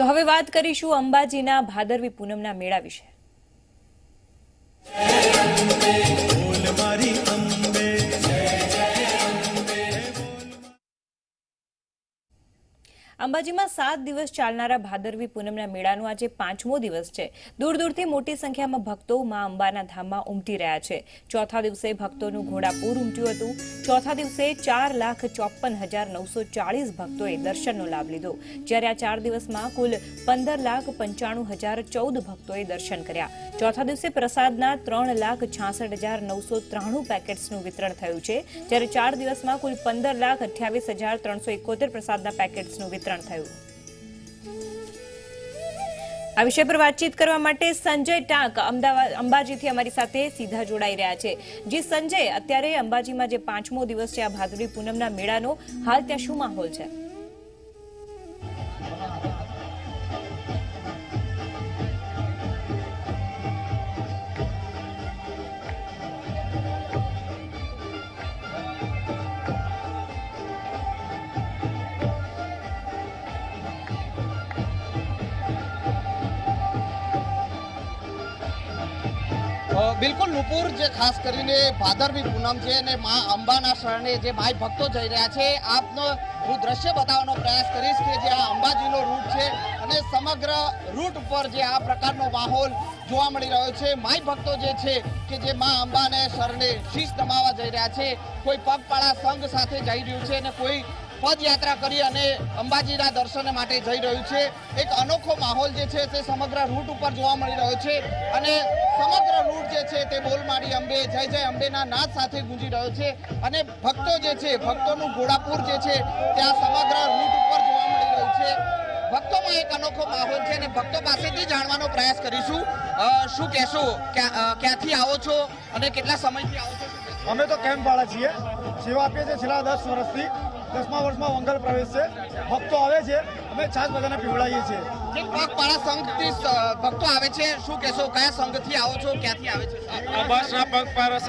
તો હવે વાત કરીશું અંબાજીના ભાદરવી પૂનમના મેળા વિશે। અંબાજીમાં 7 દિવસ ચાલનારા ભાદરવી પૂનમના મેળાનો આજે 5મો દિવસ છે। દૂર દૂરથી મોટી સંખ્યામાં ભક્તો માં અંબાના ધામમાં ઉમટી રહ્યા છે। ચોથા દિવસે ભક્તોનું ઘોડાપૂર ઉમટ્યું હતું। ચોથા દિવસે 4,54,940 ભક્તોએ દર્શનનો લાભ લીધો, જ્યારે આ 4 દિવસમાં કુલ 15,95,014 ભક્તોએ દર્શન કર્યા। ચોથા દિવસે પ્રસાદના 3,66,993 પેકેટ્સનું વિતરણ થયું છે, જ્યારે 4 દિવસમાં કુલ 15,28,371 પ્રસાદના પેકેટ્સનું વિતરણ થયું। આ વિષય પર વાતચીત કરવા માટે સંજય ટાંક અંબાજીથી અમારી સાથે સીધા જોડાઈ રહ્યા છે। જી સંજય, અત્યારે અંબાજીમાં જે 5મો દિવસ છે આ ભાદરવી પૂનમના મેળાનો, હાલ ત્યાં શું માહોલ છે? बिल्कुल नुपुर जे खास करीने भादरवी पूनम छे ने मां अंबाना शरणे जे भाई भक्तो जई रह्या छे आपनो હું દ્રશ્ય બતાવવાનો પ્રયાસ કરીશ કે જે આ અંબાજીનો રૂટ છે અને સમગ્ર રૂટ પર જે આ પ્રકારનો માહોલ જોવા મળી રહ્યો છે। માઈ ભક્તો જે છે કે જે માં અંબાને શરણે શીશ નમાવા જઈ રહ્યા છે, કોઈ પગપાળા સંઘ સાથે જઈ રહ્યું છે અને કોઈ પદયાત્રા કરી અને અંબાજીના દર્શન માટે જઈ રહ્યું છે। એક અનોખો માહોલ જે છે તે સમગ્ર રૂટ ઉપર જોવા મળી રહ્યો છે અને સમગ્ર રૂટ જે છે તે બોલ મારી અંબે જય જય અંબેના નાદ સાથે ગુંજી રહ્યો છે અને ભક્તો જે છે ભક્તોનું ઘોડાપૂર જે છે ત્યાં સમગ્ર રૂટ ઉપર જોવા મળી રહ્યું છે। ભક્તોમાં એક અનોખો માહોલ છે અને ભક્તો પાસેથી જાણવાનો પ્રયાસ કરીશું। શું કહેશો, ક્યાંથી આવો છો અને કેટલા સમયથી આવો છો? અમે તો કેમ્પ વાળા છીએ, સેવા આપીએ છીએ છેલ્લા 10 વર્ષથી। 10મા વર્ષમાં મંગલ પ્રવેશ છે, ભક્તો આવે છે, અમે છાસ બધાને પીવડાવીએ છીએ। જે પગપાળા સંઘથી ભક્તો આવે છે, શું કહેશો, કયા સંઘથી આવો છો, ક્યાંથી આવે છે? બસના પગપાળા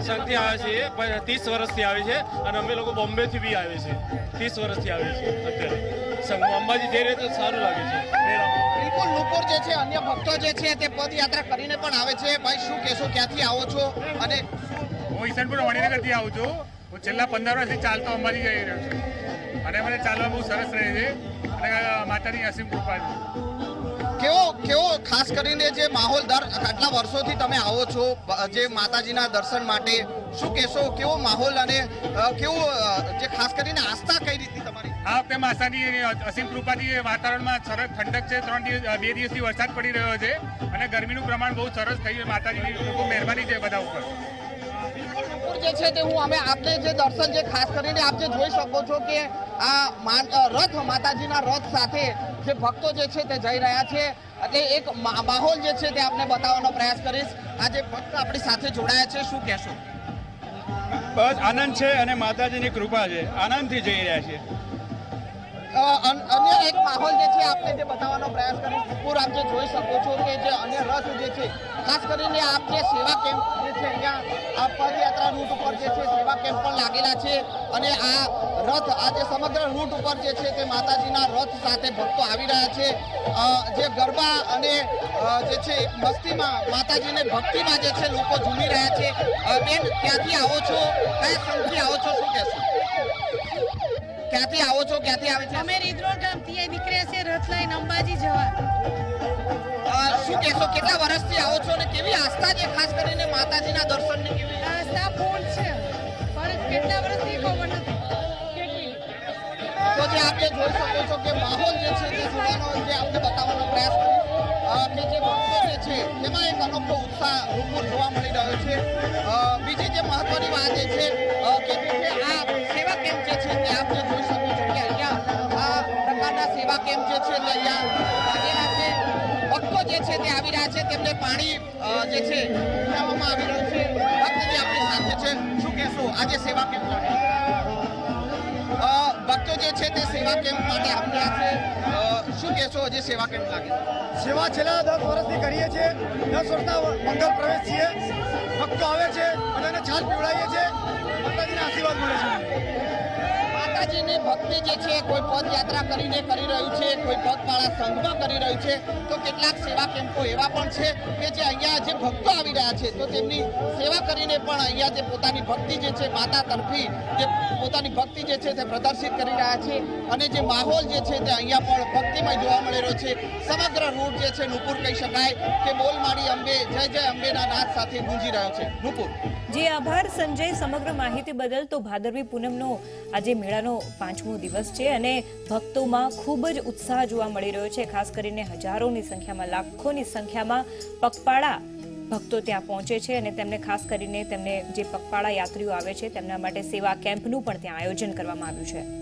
સંઘથી આવે છે, 30 વર્ષથી આવે છે અને અમે લોકો બોમ્બેથી બી આવે છે, 30 વર્ષથી આવે છે। અત્યારે સંઘ અંબાજી જઈ રહે તો સારું લાગે છે। બિલકુલ નુપુર જે છે અન્ય ભક્તો જે છે તે પદયાત્રા કરીને પણ આવે છે। ભાઈ શું કહેશો, ક્યાંથી આવો છો? અને હું ઈસનપુર વણીનગરથી આવું છું। હું છેલ્લા 15 વર્ષથી ચાલતો અંબાજી જઈ રહ્યો છું અને મને ચાલવા બહુ સરસ રહે છે અને માતાની અસીમ કૃપા છે। કેવો ખાસ કરીને જે માહોલ આટલા વર્ષોથી તમે આવો છો જે માતાજીના દર્શન માટે, શું કહેશો, કેવો માહોલ અને કેવું જે ખાસ કરીને આસ્થા કઈ રીતની તમારી? આ વખતે માતાની અસીમ કૃપાથી વાતાવરણમાં સરસ ઠંડક છે। 2 દિવસથી વરસાદ પડી રહ્યો છે અને ગરમીનું પ્રમાણ બહુ સરસ થયું। માતાજીની ખૂબ મહેરબાની છે બધા ઉપર। જે છે તે હું અમે આપને જે દર્શન જે ખાસ કરીને આપ જે જોઈ શકો છો કે આ રથ માતાજીના રથ સાથે જે ભક્તો જે છે તે જઈ રહ્યા છે એટલે એક માહોલ જે છે તે આપને બતાવવાનો પ્રયાસ કરીશ। આ જે ભક્ત આપણી સાથે જોડાયા છે, શું કહેશો? બસ આનંદ છે અને માતાજીની કૃપા છે, આનંદથી જઈ રહ્યા છે। અન્ય એક માહોલ જે છે આપને જે બતાવવાનો પ્રયાસ કરીશ। પૂર આપ જે જોઈ શકો છો કે જે અન્ય રથ જે છે ખાસ કરીને આપ જે સેવા કેમ્પ જે છે અહીંયા આ પદયાત્રા રૂટ ઉપર જે છે સેવા કેમ્પ પણ લાગેલા છે અને આ રથ આ જે સમગ્ર રૂટ ઉપર જે છે તે માતાજીના રથ સાથે ભક્તો આવી રહ્યા છે। જે ગરબા અને જે છે મસ્તીમાં માતાજીને ભક્તિમાં જે છે લોકો ઝૂમી રહ્યા છે। બેન, ક્યાંથી આવો છો, કયા સંઘથી આવો છો, શું કહેશો? ક્યાંથી આવો છો, ક્યાંથી આવે છે? અમે રીદરોડ ગામથી નીકળ્યા છે રથ લઈને અંબાજી જવા। શું કહેશો, કેટલા વર્ષથી આવો છો અને કેવી આસ્થા છે ખાસ કરીને માતાજીના દર્શનની? કેવી આસ્થા પૂર્ણ છે, પણ કેટલા વર્ષથી ખબર નથી। તો જે આપણે જોઈ શકો છો કે માહોલ જે છે તે જોવાનો જે આપણે બતાવવાનો પ્રયાસ કરીએ કે જે ભક્તો જે છે તેમાં એક અનોખો ઉત્સાહ રૂપુર જોવા મળી રહ્યો છે। બીજી જે મહત્વની વાત એ છે કે આ સેવા કેમ્પ જે છે તે આપણે જોઈ શકો છો કે અહીંયા આ પ્રકારના સેવા કેમ્પ જે છે તે અહીંયા લાગેલા છે। ભક્તો જે છે તે આવી રહ્યા છે, તેમને પાણી જે છે પીવડાવવામાં આવી રહ્યું છે। ભક્ત જે આપણી સાથે છે, શું કહેશો, આજે સેવા કેમ્પ લાગે ભક્તો જે છે તે સેવા કેમ્પ માટે આવ્યા છે, શું કહેશો, હજી સેવા કેમ્પ લાગે? સેવા છેલ્લા 10 વર્ષથી કરીએ છીએ, 10 વર્ષના મંગલ પ્રવેશ છીએ। ભક્તો આવે છે, બધાને છાસ પીવડાવીએ છીએ, માતાજીના આશીર્વાદ મળે છે। માતાજીની ભક્તિ ભક્તિ જે છે કોઈ પદયાત્રા કરીને કરી રહ્યું છે, કોઈ પગપાળા સંઘમાં કરી રહ્યું છે, તો કેટલાક સેવા કેમ્પો એવા પણ છે કે જે અહીંયા જે ભક્તો આવી રહ્યા છે તો તેમની સેવા કરીને પણ અહીંયા જે પોતાની ભક્તિ જે છે માતા તરફી જે પોતાની ભક્તિ જે છે તે પ્રદર્શિત કરી રહ્યા છે અને જે માહોલ જે છે તે અહીંયા પણ ભક્તિમય જોવા મળી રહ્યો છે. સમગ્ર રૂટ જે છે નુપુર કહી શકાય કે બોલ માડી અંબે જય જય અંબેના નાદ સાથે ગુંજી રહ્યો છે. નુપુર. જી આભાર સંજય સમગ્ર માહિતી બદલ. તો ભાદરવી પૂનમનો આજે મેળાનો 5મો દિવસ છે અને ભક્તોમાં ખૂબ જ ઉત્સાહ જોવા મળી રહ્યો છે. ખાસ કરીને હજારોની સંખ્યામાં, લાખોની સંખ્યામાં પગપાળા ભક્તો ત્યાં પહોંચે છે અને તેમને ખાસ કરીને તેમને જે પગપાળા યાત્રીઓ આવે છે તેમના માટે સેવા કેમ્પનું પણ ત્યાં આયોજન કરવામાં આવ્યું છે.